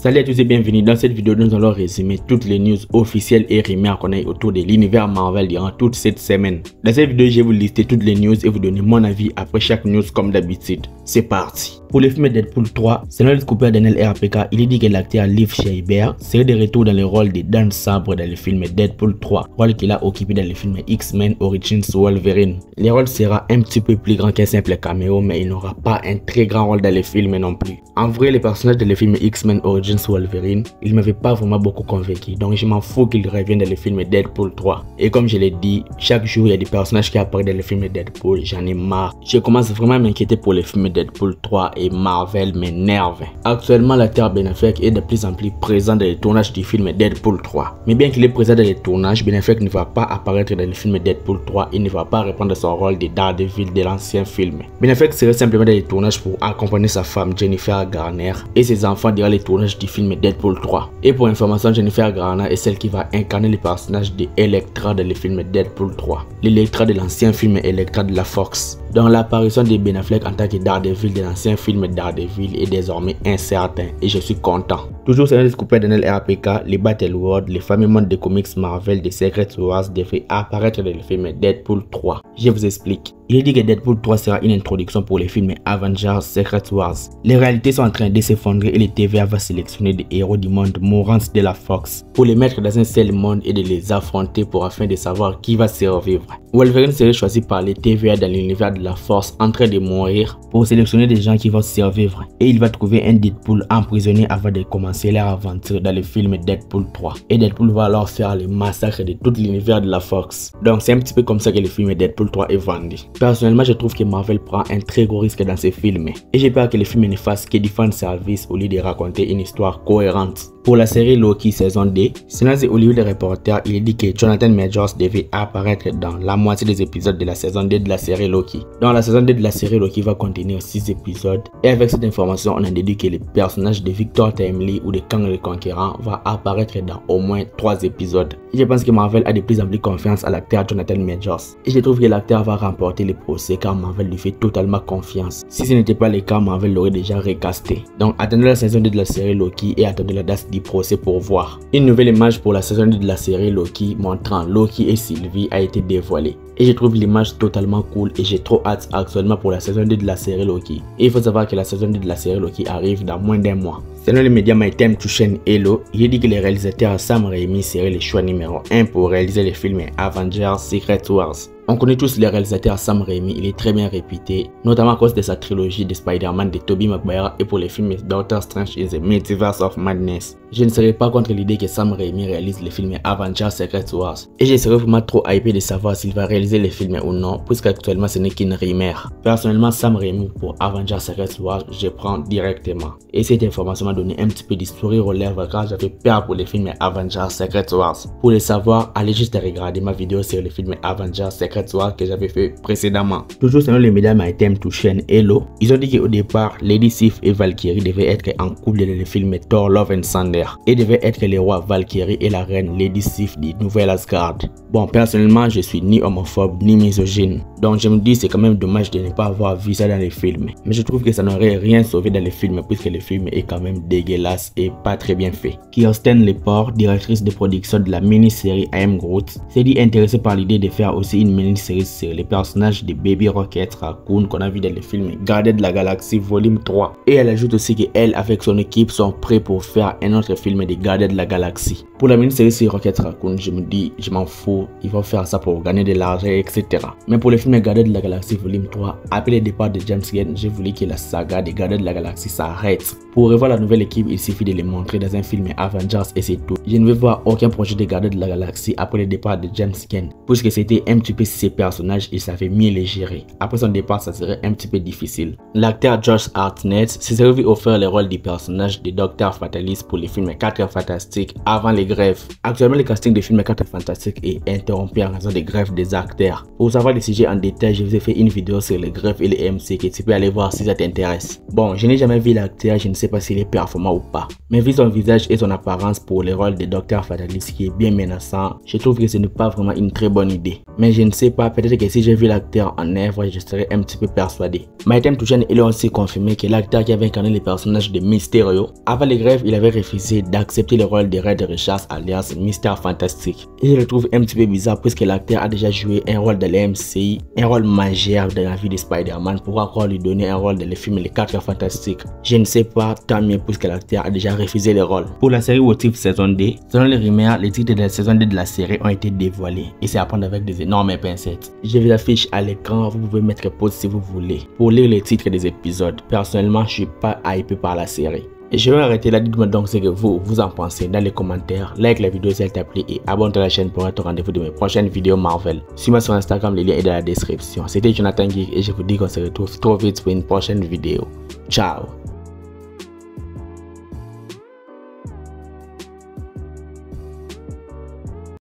Salut à tous et bienvenue. Dans cette vidéo, nous allons résumer toutes les news officielles et rumeurs qu'on a eu autour de l'univers Marvel durant toute cette semaine. Dans cette vidéo, je vais vous lister toutes les news et vous donner mon avis après chaque news comme d'habitude. C'est parti. Pour le film Deadpool 3, selon le scooper Daniel RPK, il dit que l'acteur Liv Schreiber serait de retour dans le rôle de Dan Sabre dans le film Deadpool 3, rôle qu'il a occupé dans le film X-Men Origins Wolverine. Le rôle sera un petit peu plus grand qu'un simple caméo, mais il n'aura pas un très grand rôle dans le film non plus. En vrai, les personnages de le film X-Men Origins Wolverine, il ne m'avait pas vraiment beaucoup convaincu, donc je m'en fous qu'il revienne dans le film Deadpool 3. Et comme je l'ai dit, chaque jour il y a des personnages qui apparaissent dans le film Deadpool, j'en ai marre. Je commence vraiment à m'inquiéter pour le film Deadpool 3 et Marvel m'énerve. Actuellement, l'acteur Ben Affleck est de plus en plus présent dans les tournages du film Deadpool 3. Mais bien qu'il est présent dans les tournages, Ben Affleck ne va pas apparaître dans le film Deadpool 3 et ne va pas reprendre son rôle de Daredevil de l'ancien film. Ben Affleck serait simplement dans les tournages pour accompagner sa femme Jennifer Garner et ses enfants durant les tournages du film Deadpool 3. Et pour information, Jennifer Garner est celle qui va incarner le personnage de Elektra dans le film Deadpool 3. L'Elektra de l'ancien film Elektra de la Fox. Donc l'apparition de Ben Affleck en tant que Daredevil de l'ancien film Daredevil est désormais incertain et je suis content. Toujours selon le scooper Daniel RPK, les Battle World, les fameux mondes de comics Marvel de Secret Wars devraient apparaître dans le film Deadpool 3. Je vous explique. Il dit que Deadpool 3 sera une introduction pour les films Avengers Secret Wars. Les réalités sont en train de s'effondrer et le TVA va sélectionner des héros du monde mourants de la Fox pour les mettre dans un seul monde et de les affronter pour afin de savoir qui va survivre. Wolverine serait choisi par les TVA dans l'univers de la Force en train de mourir pour sélectionner des gens qui vont survivre et il va trouver un Deadpool emprisonné avant de commencer leur aventure dans le film Deadpool 3 et Deadpool va alors faire le massacre de tout l'univers de la Fox. Donc c'est un petit peu comme ça que le film Deadpool 3 est vendu. Personnellement, je trouve que Marvel prend un très gros risque dans ses films et j'ai peur que le film ne fasse que du fan service au lieu de raconter une histoire cohérente. Pour la série Loki saison 2, selon The Hollywood Reporter, il est dit que Jonathan Majors devait apparaître dans la moitié des épisodes de la saison 2 de la série Loki. Dans la saison 2 de la série Loki va contenir 6 épisodes et avec cette information, on a déduit que le personnage de Victor Timely ou de Kang le Conquérant va apparaître dans au moins 3 épisodes. Et je pense que Marvel a de plus en plus confiance à l'acteur Jonathan Majors et je trouve que l'acteur va remporter le procès car Marvel lui fait totalement confiance. Si ce n'était pas le cas, Marvel l'aurait déjà recasté. Donc attendez la saison 2 de la série Loki et attendez la date du procès pour voir. Une nouvelle image pour la saison 2 de la série Loki montrant Loki et Sylvie a été dévoilée. Et je trouve l'image totalement cool et j'ai trop hâte actuellement pour la saison 2 de la série Loki. Et il faut savoir que la saison 2 de la série Loki arrive dans moins d'un mois. Selon le média My Time to Shine Hello, il est dit que le réalisateur Sam Raimi serait le choix numéro 1 pour réaliser le film Avengers Secret Wars. On connaît tous le réalisateur Sam Raimi, il est très bien réputé, notamment à cause de sa trilogie de Spider-Man de Tobey Maguire et pour les films Doctor Strange in the Multiverse of Madness. Je ne serais pas contre l'idée que Sam Raimi réalise le film Avengers Secret Wars et je serais vraiment trop hypé de savoir s'il va réaliser le film ou non, puisqu'actuellement ce n'est qu'une rumeur. Personnellement, Sam Raimi pour Avengers Secret Wars, je prends directement. Et cette information m'a donné un petit peu de sourire aux lèvres car j'avais peur pour le film Avengers Secret Wars. Pour le savoir, allez juste regarder ma vidéo sur le film Avengers Secret Wars que j'avais fait précédemment. Toujours selon les médias My Time to Shine Hello, ils ont dit qu'au départ, Lady Sif et Valkyrie devaient être en couple dans le film Thor Love and Thunder et devaient être les rois Valkyrie et la reine Lady Sif du Nouvel Asgard. Bon, personnellement, je suis ni homophobe ni misogyne, donc je me dis c'est quand même dommage de ne pas avoir vu ça dans les films. Mais je trouve que ça n'aurait rien sauvé dans les films puisque le film est quand même dégueulasse et pas très bien fait. Kirsten Lepore, directrice de production de la mini-série I Am Groot, s'est dit intéressée par l'idée de faire aussi une mini-série sur les personnages de Baby Rocket Raccoon qu'on a vu dans le film Gardiens de la Galaxie volume 3. Et elle ajoute aussi qu'elle avec son équipe sont prêts pour faire un autre film des Gardiens de la Galaxie. Pour la mini-série sur Rocket Raccoon, je me dis, je m'en fous, ils vont faire ça pour gagner de l'argent, etc. Mais pour le film Gardiens de la Galaxie volume 3, après le départ de James Gunn, j'ai voulu que la saga des Gardiens de la Galaxie s'arrête. Pour revoir la nouvelle équipe, il suffit de les montrer dans un film Avengers et c'est tout. Je ne veux voir aucun projet de Gardiens de la Galaxie après le départ de James Gunn, puisque c'était un petit peu ses personnages, il savait mieux les gérer. Après son départ, ça serait un petit peu difficile. L'acteur Josh Hartnett se serait vu offrir le rôle du personnage de Dr. Fatalist pour les films 4 Fantastiques avant les grèves. Actuellement, le casting des films 4 Fantastiques est interrompu en raison des grèves des acteurs. Pour savoir les sujets en détail, je vous ai fait une vidéo sur les greffes et les MC que tu peux aller voir si ça t'intéresse. Bon, je n'ai jamais vu l'acteur, je ne sais pas s'il est performant ou pas. Mais vu son visage et son apparence pour le rôle de Dr. Fatalis qui est bien menaçant, je trouve que ce n'est pas vraiment une très bonne idée. Mais je ne sais pas, peut-être que si j'ai vu l'acteur en œuvre, je serais un petit peu persuadé. Maïtem Touchane, il a aussi confirmé que l'acteur qui avait incarné le personnage de Mysterio, avant les greffes, il avait refusé d'accepter le rôle de Reed Richards alias Mr. Fantastic. Et je le trouve un petit peu bizarre puisque l'acteur a déjà joué un rôle dans les MCU, un rôle majeur dans la vie de Spider-Man. Pourquoi encore lui donner un rôle dans les films Les 4 Fantastiques? Je ne sais pas, tant mieux puisque l'acteur a déjà refusé le rôle. Pour la série What If saison 2, selon les rumeurs, les titres de la saison 2 de la série ont été dévoilés et c'est à prendre avec des énormes pincettes. Je vous affiche à l'écran, vous pouvez mettre pause si vous voulez pour lire les titres des épisodes. Personnellement, je suis pas hypé par la série. Et je vais arrêter là, dites-moi donc ce que vous en pensez dans les commentaires, like la vidéo si elle t'a plu et abonne-toi à la chaîne pour être au rendez-vous de mes prochaines vidéos Marvel. Suis-moi sur Instagram, le lien est dans la description. C'était Jonathan Geek et je vous dis qu'on se retrouve trop vite pour une prochaine vidéo. Ciao.